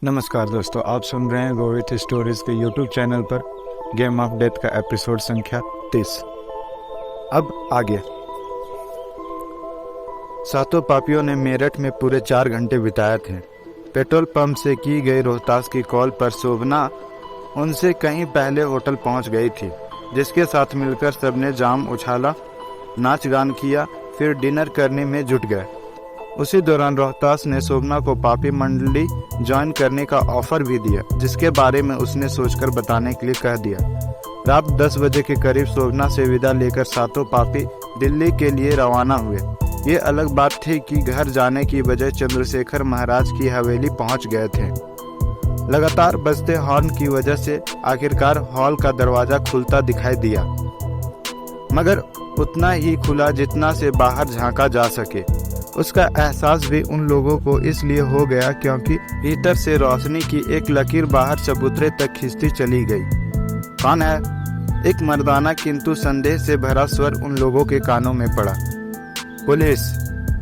नमस्कार दोस्तों, आप सुन रहे हैं रोहित स्टोरीज के यूट्यूब चैनल पर गेम ऑफ डेथ का एपिसोड संख्या 30। अब आगे। सातों पापियों ने मेरठ में पूरे 4 घंटे बिताए थे। पेट्रोल पंप से की गई रोहतास की कॉल पर शोभना उनसे कहीं पहले होटल पहुंच गई थी, जिसके साथ मिलकर सबने जाम उछाला, नाच गान किया, फिर डिनर करने में जुट गए। उसी दौरान रोहतास ने शोभना को पापी मंडली ज्वाइन करने का ऑफर भी दिया, जिसके बारे में उसने सोचकर बताने के लिए कह दिया। रात 10 बजे के करीब शोभना से विदा लेकर सातों पापी दिल्ली के लिए रवाना हुए। ये अलग बात थी कि घर जाने की बजाय चंद्रशेखर महाराज की हवेली पहुंच गए थे। लगातार बजते हॉर्न की वजह से आखिरकार हॉल का दरवाजा खुलता दिखाई दिया, मगर उतना ही खुला जितना से बाहर झांका जा सके। उसका एहसास भी उन लोगों को इसलिए हो गया क्योंकि भीतर से रोशनी की एक लकीर बाहर चबूतरे तक खींचती चली गई। कौन है? एक मर्दाना किंतु संदेह से भरा स्वर उन लोगों के कानों में पड़ा। पुलिस,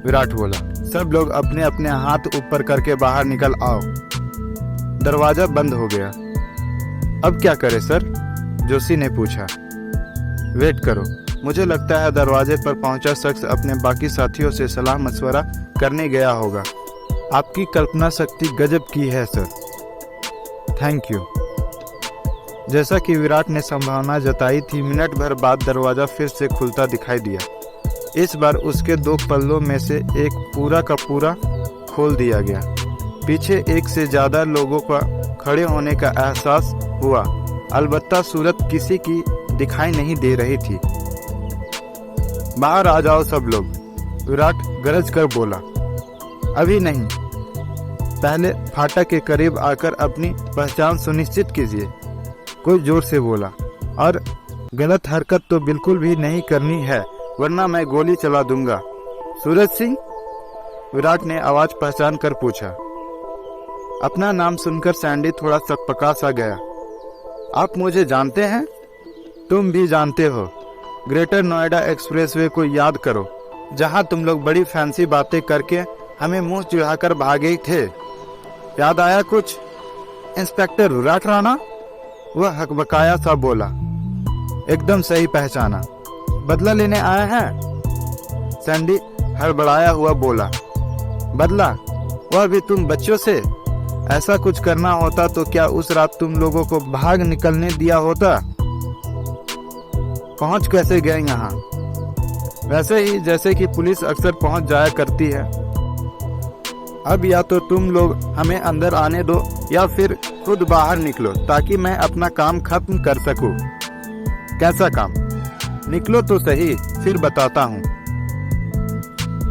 विराट बोला। सब लोग अपने अपने हाथ ऊपर करके बाहर निकल आओ। दरवाजा बंद हो गया। अब क्या करें सर? जोशी ने पूछा। वेट करो, मुझे लगता है दरवाजे पर पहुंचा शख्स अपने बाकी साथियों से सलाह मशवरा करने गया होगा। आपकी कल्पना शक्ति गजब की है सर। Thank you. जैसा कि विराट ने संभावना जताई थी, मिनट भर बाद दरवाजा फिर से खुलता दिखाई दिया। इस बार उसके 2 पल्लों में से एक पूरा का पूरा खोल दिया गया। पीछे एक से ज्यादा लोगों का खड़े होने का एहसास हुआ, अलबत्ता सूरत किसी की दिखाई नहीं दे रही थी। बाहर आ जाओ सब लोग, विराट गरज कर बोला। अभी नहीं, पहले फाटक के करीब आकर अपनी पहचान सुनिश्चित कीजिए, कोई जोर से बोला। और गलत हरकत तो बिल्कुल भी नहीं करनी है, वरना मैं गोली चला दूंगा। सूरज सिंह? विराट ने आवाज पहचान कर पूछा। अपना नाम सुनकर सैंडी थोड़ा सकपका सा गया। आप मुझे जानते हैं? तुम भी जानते हो। ग्रेटर नोएडा एक्सप्रेसवे को याद करो, जहां तुम लोग बड़ी फैंसी बातें करके हमें मुंह चिढ़ाकर भागे थे। याद आया कुछ? इंस्पेक्टर विराट राणा? वह हकबकाया सा बोला। एकदम सही पहचाना। बदला लेने आए हैं? सैंडी हड़बड़ाया हुआ बोला। बदला? वह भी तुम बच्चों से? ऐसा कुछ करना होता तो क्या उस रात तुम लोगों को भाग निकलने दिया होता? पहुंच कैसे गए यहाँ? वैसे ही जैसे कि पुलिस अक्सर पहुंच जाया करती है। अब या तो तुम लोग हमें अंदर आने दो या फिर खुद बाहर निकलो, ताकि मैं अपना काम खत्म कर सकूं। कैसा काम? निकलो तो सही, फिर बताता हूँ।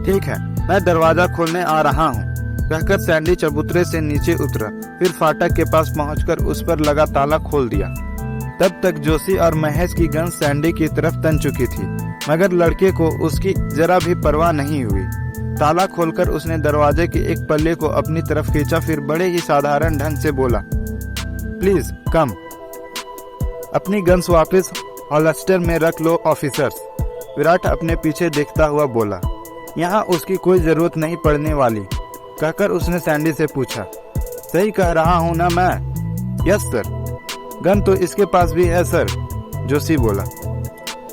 ठीक है, मैं दरवाजा खोलने आ रहा हूँ, कहकर सैंडी चबूतरे से नीचे उतरा। फिर फाटक के पास पहुंचकर उस पर लगा ताला खोल दिया। तब तक जोशी और महेश की गन सैंडी की तरफ तन चुकी थी, मगर लड़के को उसकी जरा भी परवाह नहीं हुई। ताला खोलकर उसने दरवाजे के एक पल्ले को अपनी तरफ खींचा, फिर बड़े ही साधारण ढंग से बोला, प्लीज कम। अपनी गन्स वापस हॉलस्टर में रख लो ऑफिसर्स। विराट अपने पीछे देखता हुआ बोला। यहाँ उसकी कोई जरूरत नहीं पड़ने वाली, कहकर उसने सैंडी से पूछा। सही कह रहा हूँ ना मैं? Yes sir. गन तो इसके पास भी है सर, जोशी बोला।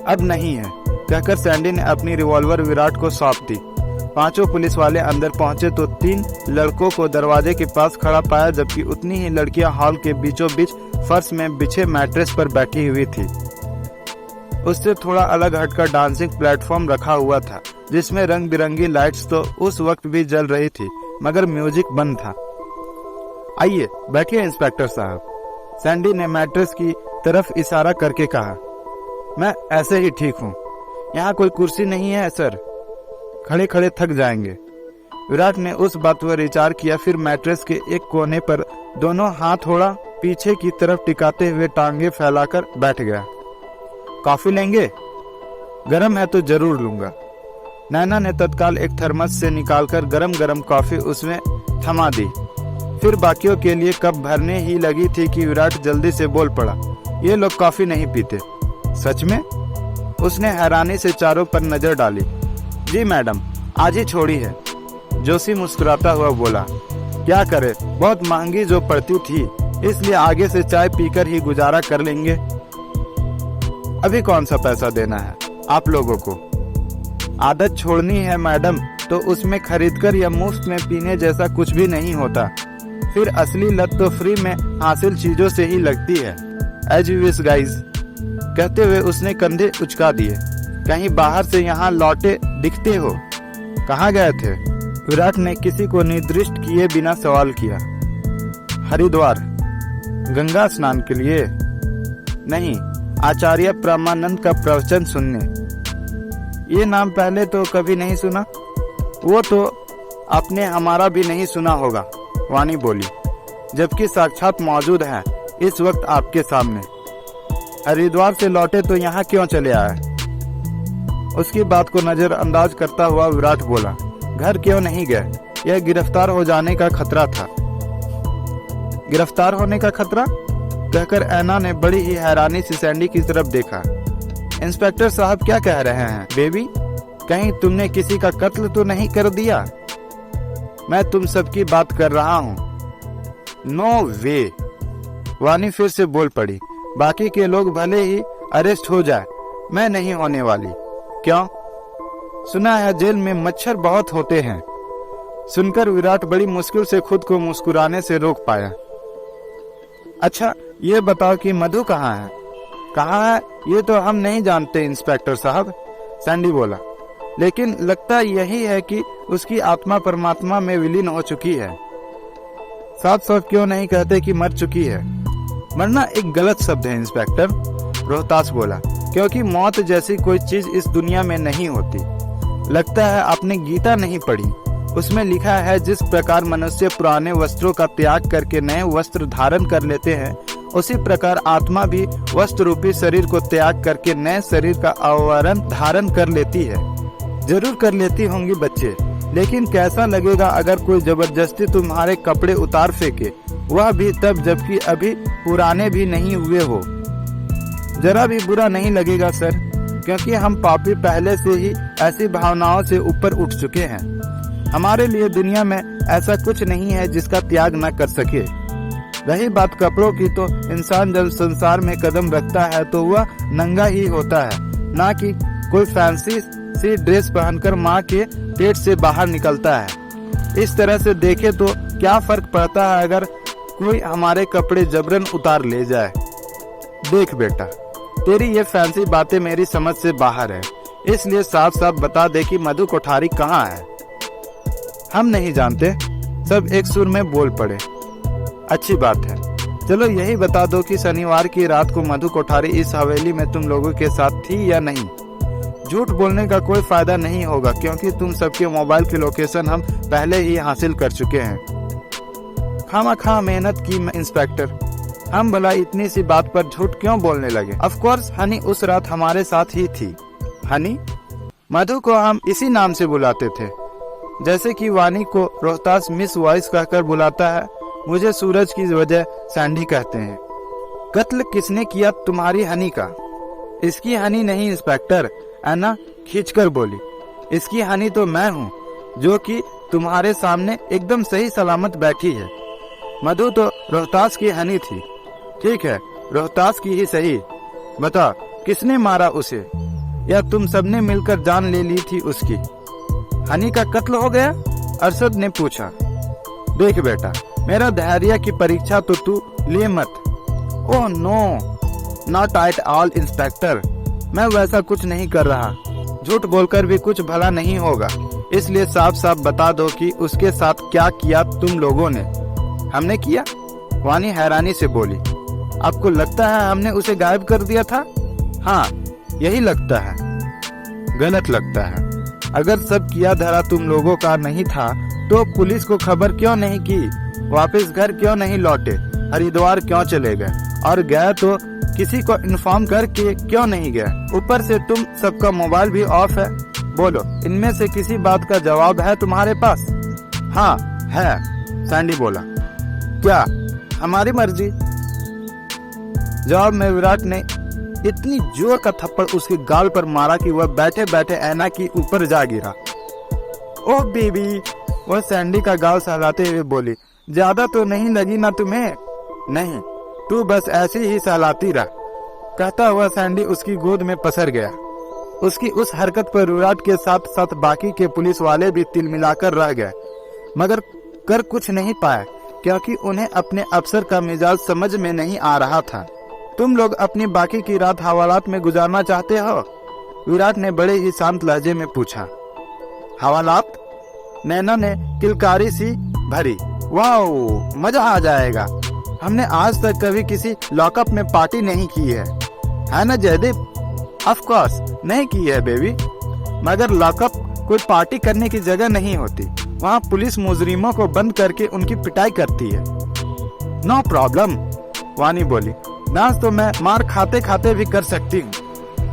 अब नहीं है, कहकर सैंडी ने अपनी रिवॉल्वर विराट को सौंप दी। 5 पुलिस वाले अंदर पहुंचे तो 3 लड़कों को दरवाजे के पास खड़ा पाया, जबकि उतनी ही लड़कियां हॉल के बीचों बीच फर्श में बिछे मैट्रेस पर बैठी हुई थी। उससे थोड़ा अलग हटकर डांसिंग प्लेटफॉर्म रखा हुआ था, जिसमें रंग बिरंगी लाइट्स तो उस वक्त भी जल रही थी, मगर म्यूजिक बंद था। आइए बैठिए इंस्पेक्टर साहब, सैंडी ने मैट्रेस की तरफ इशारा करके कहा। मैं ऐसे ही ठीक हूँ, यहाँ कोई कुर्सी नहीं है सर, खड़े खड़े थक जाएंगे। विराट ने उस बात पर विचार किया, फिर मैट्रेस के एक कोने पर दोनों हाथ थोड़ा पीछे की तरफ टिकाते हुए टांगे फैलाकर बैठ गया। कॉफी लेंगे? गरम है तो जरूर लूंगा। नैना ने तत्काल एक थर्मस से निकालकर गरम गरम कॉफी उसमें थमा दी। फिर बाकियों के लिए कप भरने ही लगी थी कि विराट जल्दी से बोल पड़ा, ये लोग कॉफी नहीं पीते। सच में? उसने हैरानी से चारों पर नजर डाली। जी मैडम, आज ही छोड़ी है, जोशी मुस्कुराता हुआ बोला। क्या करे, बहुत महंगी जो पड़ती थी, इसलिए आगे से चाय पीकर ही गुजारा कर लेंगे। अभी कौन सा पैसा देना है आप लोगों को? आदत छोड़नी है मैडम तो उसमें खरीदकर या मुफ्त में पीने जैसा कुछ भी नहीं होता। फिर असली लत तो फ्री में हासिल चीजों से ही लगती है। As you wish guys. कहते हुए उसने कंधे उचका दिए। कहीं बाहर से यहाँ लौटे दिखते हो? कहाँ गए थे? विराट ने किसी को निर्दिष्ट किए बिना सवाल किया। हरिद्वार, गंगा स्नान के लिए? नहीं, आचार्य परमानंद का प्रवचन सुनने। ये नाम पहले तो कभी नहीं सुना। वो तो आपने हमारा भी नहीं सुना होगा, वानी बोली, जबकि साक्षात मौजूद है इस वक्त आपके सामने। हरिद्वार से लौटे तो यहाँ क्यों चले आए? उसकी बात को नजरअंदाज करता हुआ विराट बोला, घर क्यों नहीं गए? यह गिरफ्तार हो जाने का खतरा था। गिरफ्तार होने का खतरा? कहकर ऐना ने बड़ी ही हैरानी से सैंडी की तरफ देखा। इंस्पेक्टर साहब क्या कह रहे हैं बेबी? कहीं तुमने किसी का कत्ल तो नहीं कर दिया? मैं तुम सबकी बात कर रहा हूँ। नो वे। वानी फिर से बोल पड़ी, बाकी के लोग भले ही अरेस्ट हो जाए, मैं नहीं होने वाली। क्यों? सुना है जेल में मच्छर बहुत होते हैं। सुनकर विराट बड़ी मुश्किल से खुद को मुस्कुराने से रोक पाया। अच्छा ये बताओ कि मधु कहाँ है? कहाँ है ये तो हम नहीं जानते इंस्पेक्टर साहब, सैंडी बोला, लेकिन लगता यही है कि उसकी आत्मा परमात्मा में विलीन हो चुकी है। साफ साफ क्यों नहीं कहते कि मर चुकी है? मरना एक गलत शब्द है इंस्पेक्टर, रोहतास बोला, क्योंकि मौत जैसी कोई चीज इस दुनिया में नहीं होती। लगता है आपने गीता नहीं पढ़ी। उसमें लिखा है जिस प्रकार मनुष्य पुराने वस्त्रों का त्याग करके नए वस्त्र धारण कर लेते हैं, उसी प्रकार आत्मा भी वस्त्र रूपी शरीर को त्याग करके नए शरीर का आवरण धारण कर लेती है। जरूर कर लेती होंगी बच्चे, लेकिन कैसा लगेगा अगर कोई जबरदस्ती तुम्हारे कपड़े उतार फेंके, वह भी तब जबकि अभी पुराने भी नहीं हुए हो। जरा भी बुरा नहीं लगेगा सर, क्योंकि हम पापी पहले से ही ऐसी भावनाओं से ऊपर उठ चुके हैं। हमारे लिए दुनिया में ऐसा कुछ नहीं है जिसका त्याग न कर सके। रही बात कपड़ों की, तो इंसान जब संसार में कदम रखता है तो वह नंगा ही होता है, ना कि कोई फैंसी सी ड्रेस पहनकर माँ के पेट से बाहर निकलता है। इस तरह से देखे तो क्या फर्क पड़ता है अगर कोई हमारे कपड़े जबरन उतार ले जाए। देख बेटा, तेरी ये फैंसी बातें मेरी समझ से बाहर है, इसलिए साफ साफ बता दे कि मधु कोठारी कहाँ है। हम नहीं जानते, सब एक सुर में बोल पड़े। अच्छी बात है, चलो यही बता दो कि शनिवार की रात को मधु कोठारी इस हवेली में तुम लोगों के साथ थी या नहीं। झूठ बोलने का कोई फायदा नहीं होगा, क्योंकि तुम सबके मोबाइल की लोकेशन हम पहले ही हासिल कर चुके हैं। खामखा मेहनत की इंस्पेक्टर, हम भला इतनी सी बात पर झूठ क्यों बोलने लगे? ऑफ कोर्स हनी उस रात हमारे साथ ही थी। हनी? मधु को हम इसी नाम से बुलाते थे, जैसे कि वानी को रोहतास मिस वॉइस कहकर बुलाता है, मुझे सूरज की वजह सैंडी कहते हैं। कत्ल किसने किया तुम्हारी हनी का? इसकी हनी नहीं इंस्पेक्टर, ऐना खींचकर बोली। इसकी हनी तो मैं हूँ, जो कि तुम्हारे सामने एकदम सही सलामत बैठी है। मधु तो रोहतास की हनी थी। ठीक है, रोहतास की ही सही। बता किसने मारा उसे, या तुम सबने मिलकर जान ले ली थी उसकी? हनी का कत्ल हो गया? अरशद ने पूछा। देख बेटा, मेरा धैर्य की परीक्षा तो तू ले मत। Oh no, not at all inspector, मैं वैसा कुछ नहीं कर रहा। झूठ बोलकर भी कुछ भला नहीं होगा, इसलिए साफ साफ बता दो कि उसके साथ क्या किया तुम लोगों ने। हमने किया? वानी हैरानी से बोली। आपको लगता है हमने उसे गायब कर दिया था? हाँ, यही लगता है। गलत लगता है। अगर सब किया धरा तुम लोगों का नहीं था तो पुलिस को खबर क्यों नहीं की? वापस घर क्यों नहीं लौटे? हरिद्वार क्यों चले गए? और गए तो किसी को इन्फॉर्म करके क्यों नहीं गए? ऊपर से तुम सबका मोबाइल भी ऑफ है। बोलो, इनमें से किसी बात का जवाब है तुम्हारे पास? हाँ है, सैंडी बोला। क्या? हमारी मर्जी। जवाब में विराट ने इतनी जोर का थप्पड़ उसके गाल पर मारा कि वह बैठे बैठे ऐना की ऊपर जा गिरा। ओह बेबी, वह सैंडी का गाल सहलाते हुए बोली। ज्यादा तो नहीं लगी ना तुम्हें? नहीं, तू बस ऐसी ही सहलाती रह, कहता हुआ सैंडी उसकी गोद में पसर गया। उसकी उस हरकत पर विराट के साथ साथ बाकी के पुलिस वाले भी तिलमिलाकर रह गए, मगर कर कुछ नहीं पाए, क्योंकि उन्हें अपने अफसर का मिजाज समझ में नहीं आ रहा था। तुम लोग अपनी बाकी की रात हवालात में गुजारना चाहते हो? विराट ने बड़े ही शांत लहजे में पूछा। हवालात? नैना ने किलकारी सी भरी। वाह, मजा आ जाएगा। हमने आज तक कभी किसी लॉकअप में पार्टी नहीं की है ना जयदीप? ऑफ कोर्स नहीं की है बेबी, मगर लॉकअप कोई पार्टी करने की जगह नहीं होती। वहाँ पुलिस मुजरिमों को बंद करके उनकी पिटाई करती है। नो प्रॉब्लम, वानी बोली। डांस तो मैं मार खाते खाते भी कर सकती हूँ।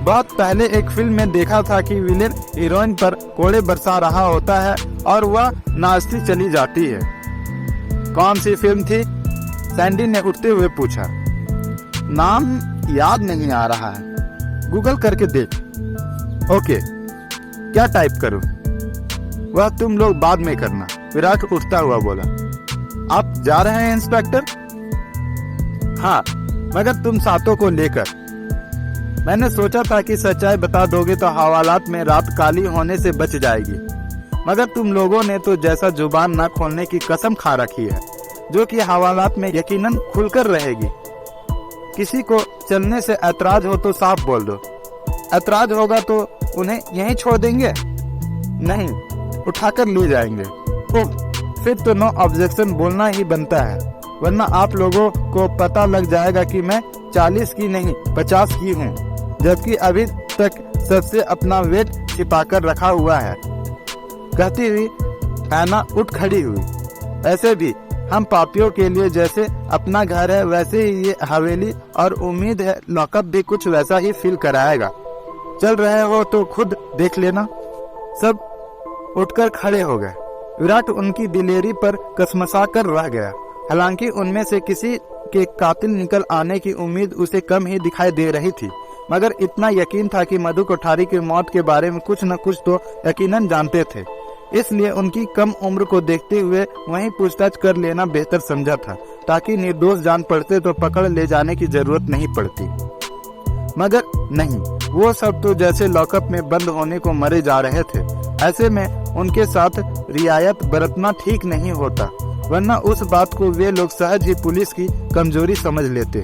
बहुत पहले एक फिल्म में देखा था कि विलेन हीरोइन पर कोड़े बरसा रहा होता है और वह नाचती चली जाती है। कौन सी फिल्म थी? सैंडी ने उठते हुए पूछा। नाम याद नहीं आ रहा है, गूगल करके देख। ओके, क्या टाइप करूं? वह तुम लोग बाद में करना, विराट उठता हुआ बोला। आप जा रहे हैं इंस्पेक्टर? हाँ, मगर तुम सातों को लेकर। मैंने सोचा था कि सच्चाई बता दोगे तो हवालात में रात काली होने से बच जाएगी, मगर तुम लोगों ने तो जैसा जुबान न खोलने की कसम खा रखी है, जो कि हवालात में यकीनन खुलकर रहेगी। किसी को चलने से ऐतराज हो तो साफ बोल दो। ऐतराज होगा तो उन्हें यहीं छोड़ देंगे? नहीं, उठाकर ले जाएंगे। फिर तो नो ऑब्जेक्शन बोलना ही बनता है, वरना आप लोगों को पता लग जाएगा कि मैं 40 की नहीं 50 की हूँ, जबकि अभी तक सबसे अपना वेट छिपाकर रखा हुआ है। कहती हुई हैना उठ खड़ी हुई। ऐसे भी हम पापियों के लिए जैसे अपना घर है वैसे ही ये हवेली, और उम्मीद है लॉकअप भी कुछ वैसा ही फील कराएगा। चल रहे हो तो खुद देख लेना। सब उठकर खड़े हो गए। विराट उनकी दिलेरी पर कसमसा कर रह गया। हालांकि उनमें से किसी के कातिल निकल आने की उम्मीद उसे कम ही दिखाई दे रही थी, मगर इतना यकीन था कि मधु कोठारी की मौत के बारे में कुछ न कुछ तो यकीनन जानते थे। इसलिए उनकी कम उम्र को देखते हुए वहीं पूछताछ कर लेना बेहतर समझा था, ताकि निर्दोष जान पड़ते तो पकड़ ले जाने की जरूरत नहीं पड़ती। मगर नहीं, वो सब तो जैसे लॉकअप में बंद होने को मरे जा रहे थे। ऐसे में उनके साथ रियायत बरतना ठीक नहीं होता, वरना उस बात को वे लोग सहज ही पुलिस की कमजोरी समझ लेते।